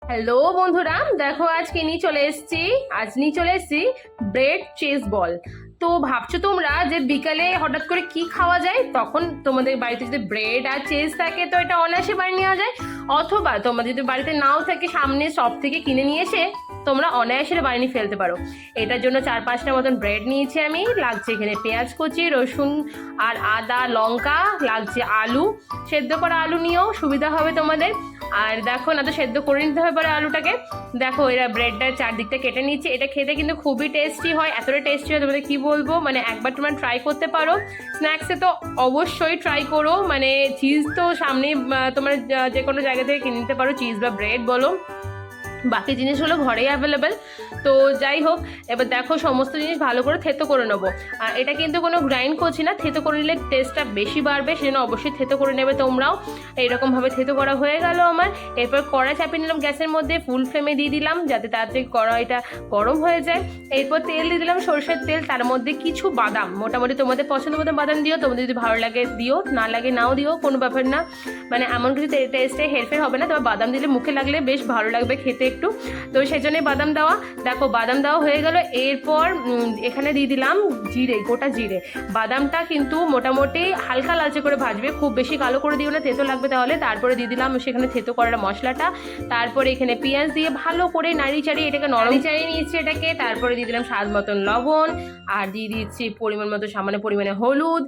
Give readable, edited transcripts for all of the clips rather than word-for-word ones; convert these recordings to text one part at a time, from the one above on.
Hello বন্ধুরা, দেখো আজকে নিয়ে চলে এসেছি ব্রেড চিজ বল। তো ভাবছো তোমরা যে বিকালে হঠাৎ করে কি খাওয়া যায়, তখন তোমাদের বাড়িতে যদি ব্রেড আর চিজ থাকে তো এটা অনায়াসে বানিয়ে নেওয়া যায়। অথবা তোমাদের যদি বাড়িতে নাও থাকে, সামনে শপ থেকে কিনে নিয়ে এসে তোমরা অনায়াসে বানিয়ে ফেলতে পারো। এটার জন্য 4-5টা মতন ব্রেড নিয়েছি আমি। লাগছে এখানে পেঁয়াজ কুচি, রসুন আর আদা, লঙ্কা, লাগছে আলু। সেদ্ধ করা আলু নিয়েও সুবিধা হবে তোমাদের। আর দেখো না, তো সেদ্ধ করে নিতে হবে পরে আলুটাকে। দেখো এরা ব্রেডটার চারদিকটা কেটে নিচ্ছে। এটা খেতে কিন্তু খুবই টেস্টি হয়, এতটা টেস্টি হয় তোমাদের কি বলবো। মানে একবার তোমরা ট্রাই করতে পারো। স্ন্যাক্সে তো অবশ্যই ট্রাই করো। মানে চিজ তো সামনে তোমরা যে কোনো জায়গা থেকে কিনে নিতে পারো, চিজ বা ব্রেড বলো, বাকি জিনিসগুলো ঘরেই অ্যাভেলেবেল। তো যাই হোক, এবার দেখো সমস্ত জিনিস ভালো করে থেতো করে নেবো। আর এটা কিন্তু কোনো গ্রাইন্ড করছি না, থেতো করে নিলে টেস্টটা বেশি বাড়বে, সেজন্য অবশ্যই থেতো করে নেবে তোমরাও। এইরকমভাবে থেতো করা হয়ে গেল আমার। এরপর কড়াই চাপিয়ে নিলাম গ্যাসের মধ্যে, ফুল ফ্লেমে দিয়ে দিলাম যাতে তাড়াতাড়ি কড়াইটা গরম হয়ে যায়। এরপর তেল দিয়ে দিলাম, সরষের তেল। তার মধ্যে কিছু বাদাম, মোটামুটি তোমাদের পছন্দ মতো বাদাম দিও, তোমাদের যদি ভালো লাগে দিও, না লাগে নাও দিও, কোনো ব্যাপার না। মানে এমন কিছু টেস্টে হেরফের হবে না, তবে বাদাম দিলে মুখে লাগলে বেশ ভালো লাগবে খেতে একটু। তো সেই জন্যই বাদাম দেওয়া। দেখো বাদাম দেওয়া হয়ে গেল। এরপর এখানে দিয়ে দিলাম জিরে, গোটা জিরে। বাদামটা কিন্তু মোটামুটি হালকা লালচে করে ভাজবে, খুব বেশি কালো করে দিও না, তেতো লাগবে তাহলে। তারপরে দিয়ে দিলাম সেখানে থেতো করার মশলাটা। তারপরে এখানে পেঁয়াজ দিয়ে ভালো করে নাড়ি চাড়িয়ে এটাকে নরম চাড়িয়ে নিয়েছি এটাকে। তারপরে দিয়ে দিলাম স্বাদ মতন লবণ, আর দিয়ে দিচ্ছি পরিমাণ মতো সামান্য পরিমাণে হলুদ।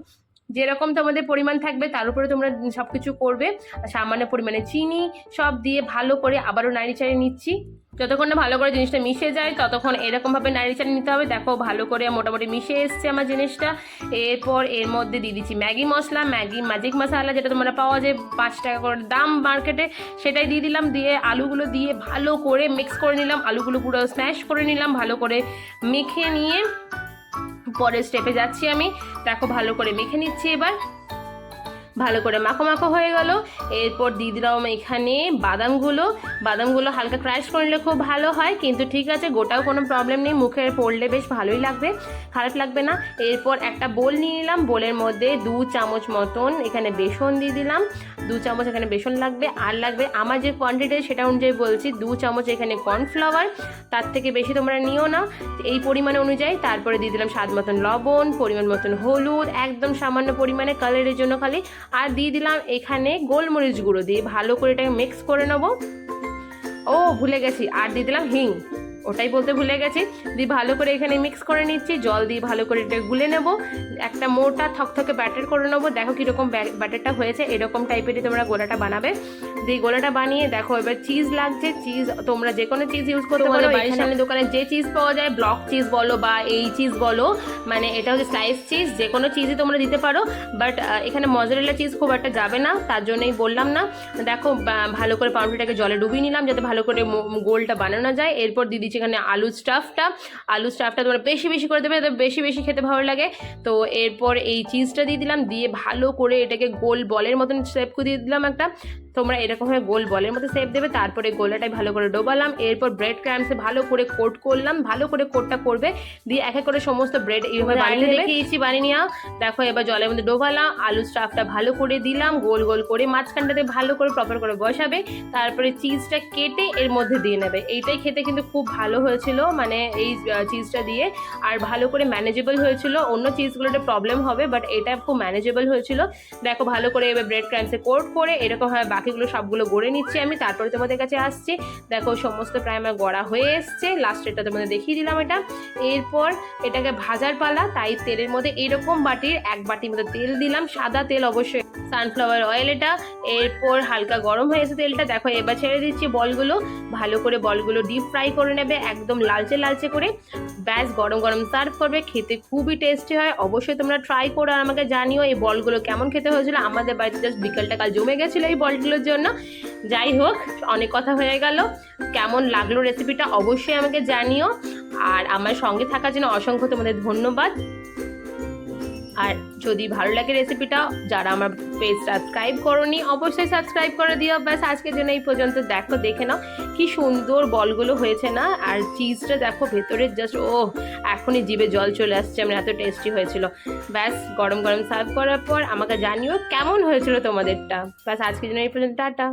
যেরকম তোমাদের পরিমাণ থাকবে তার উপরে তোমরা সব কিছু করবে। সামান্য পরিমাণে চিনি, সব দিয়ে ভালো করে আবারও নাড়ি চাড়িয়ে নিচ্ছি। যতক্ষণ না ভালো করে জিনিসটা মিশে যায় ততক্ষণ এরকমভাবে নাড়ি চাড়িয়ে নিতে হবে। দেখো ভালো করে মোটামুটি মিশে এসছে আমার জিনিসটা। এরপর এর মধ্যে দিয়ে দিচ্ছি ম্যাগি মশলা, ম্যাগি ম্যাজিক মশলা, যেটা তোমরা পাওয়া যায় 5 টাকা করে দাম মার্কেটে, সেটাই দিয়ে দিলাম। দিয়ে আলুগুলো দিয়ে ভালো করে মিক্স করে নিলাম, আলুগুলো পুরো স্ম্যাশ করে নিলাম, ভালো করে মেখে নিয়ে পরের স্টেপে যাচ্ছি আমি। দেখো ভালো করে মেখে নিচ্ছি এবার, ভালো করে মাখো মাখো হয়ে গেল। এরপর দিয়ে দিলাম এখানে বাদামগুলো হালকা ক্রাশ করলে খুব ভালো হয়, কিন্তু ঠিক আছে গোটাও কোনো প্রবলেম নেই, মুখে পড়লে বেশ ভালোই লাগবে, খারাপ লাগবে না। এরপর একটা বোল নিয়ে নিলাম, বোলের মধ্যে 2 চামচ মতন এখানে বেসন দিয়ে দিলাম। 2 চামচ এখানে বেসন লাগবে, আর লাগবে আমার যে কোয়ান্টিটি সেটা অনুযায়ী বলছি, 2 চামচ এখানে কর্নফ্লাওয়ার, তার থেকে বেশি তোমরা নিও না, এই পরিমাণ অনুযায়ী। তারপরে দিয়ে দিলাম স্বাদ মতন লবণ, পরিমাণ মতন হলুদ, একদম সামান্য পরিমাণে কালারের জন্য খালি। আর দিয়ে দিলাম এখানে গোলমরিচ গুঁড়ো, দিয়ে ভালো করে এটাকে মিক্স করে নেবো। ও ভুলে গেছি, আর দিয়ে দিলাম হিং, ওটাই বলতে ভুলে গেছি। দিয়ে ভালো করে এখানে মিক্স করে নিচ্ছি, জল দিয়ে ভালো করে এটা গুলে নেব, একটা মোটা থকথকে ব্যাটার করে নেবো। দেখো কীরকম ব্যাটারটা হয়েছে, এরকম টাইপেরই তোমরা গোলাটা বানাবে। দিয়ে গোলাটা বানিয়ে দেখো এবার চিজ লাগছে। চিজ তোমরা যে কোনো চিজ ইউজ করতে পারো, বাড়ির সামনে দোকানে যে চিজ পাওয়া যায়, ব্লক চিজ বলো বা এই চিজ বলো, মানে এটা হচ্ছে স্লাইস চিজ, যে কোনো চিজই তোমরা দিতে পারো। বাট এখানে মজারেলা চিজ খুব একটা যাবে না, তার জন্যই বললাম না। দেখো ভালো করে পাউরুটিটাকে জলে ডুবিয়ে নিলাম যাতে ভালো করে গোলটা বানানো যায়। এরপর দিয়ে দিচ্ছি এখানে আলু স্টাফটা তোমরা বেশি বেশি করে দেবে, বেশি বেশি খেতে ভালো লাগে। তো এরপর এই চিজটা দিয়ে দিলাম, দিয়ে ভালো করে এটাকে গোল বলের মতন শেপ করে দিয়ে দিলাম একটা। তোমরা এরকমভাবে গোল বলের মতো শেপ দেবে। তারপরে গোলাটাই ভালো করে ডোবালাম। এরপর ব্রেড ক্রাম্বসে ভালো করে কোট করলাম, ভালো করে কোটটা করবে। দিয়ে এক এক করে সমস্ত ব্রেড এইভাবে বানিয়ে দেখিয়েছি বানিয়ে নেওয়া। দেখো এবার জলের মধ্যে ডোবালাম, আলু স্টাফটা ভালো করে দিলাম গোল গোল করে, মাঝখানটাতে ভালো করে প্রপার করে বসাবে। তারপরে চিজটা কেটে এর মধ্যে দিয়ে নেবে। এইটাই খেতে কিন্তু খুব ভালো হয়েছিল, মানে এই চিজটা দিয়ে, আর ভালো করে ম্যানেজেবল হয়েছিল। অন্য চিজগুলোতে প্রবলেম হবে, বাট এটা খুব ম্যানেজেবল হয়েছিল। দেখো ভালো করে এবার ব্রেড ক্রাম্বসে কোট করে এরকমভাবে বাকিগুলো সবগুলো গড়ে নিচ্ছি আমি, তারপরে তোমাদের কাছে আসছি। দেখো সমস্ত প্রায় আমার গড়া হয়ে এসছে, লাস্টেরটা তোমাদের দেখিয়ে দিলাম এটা। এরপর এটাকে ভাজার পালা, তাই তেলের মধ্যে এরকম বাটির 1 বাটির মতো তেল দিলাম, সাদা তেল অবশ্যই, সানফ্লাওয়ার অয়েল এটা। এরপর হালকা গরম হয়ে এসে তেলটা, দেখো এবার ছেড়ে দিচ্ছি বলগুলো। ভালো করে বলগুলো ডিপ ফ্রাই করে নেবে একদম লালচে লালচে করে, ব্যাস গরম গরম সার্ভ করবে। খেতে খুবই টেস্টি হয়, অবশ্যই তোমরা ট্রাই করো আর আমাকে জানিও এই বলগুলো কেমন খেতে হয়েছিল। আমাদের বাড়িতে জাস্ট বিকালটা কাল জমে গেছিলো এই বলগুলোর জন্য। যাই হোক, অনেক কথা হয়ে গেল, কেমন লাগলো রেসিপিটা অবশ্যই আমাকে জানিও। আর আমার সঙ্গে থাকার জন্য অসংখ্য তোমাদের ধন্যবাদ। আর যদি ভালো লাগে রেসিপিটা, যারা আমার পেজ সাবস্ক্রাইব করোনি অবশ্যই সাবস্ক্রাইব করে দিও। ব্যাস আজকের জন্য এই পর্যন্ত। দেখো দেখে নাও কি সুন্দর বলগুলো হয়েছে না, আর চিজটা দেখো ভেতরে জাস্ট এখনই জিভে জল চলে আসছে, আমার এত টেস্টি হয়েছিল। ব্যাস গরম গরম সার্ভ করার পর আমাকে জানিও কেমন হয়েছিল তোমাদেরটা। ব্যাস আজকের জন্য এই পর্যন্ত, টাটা।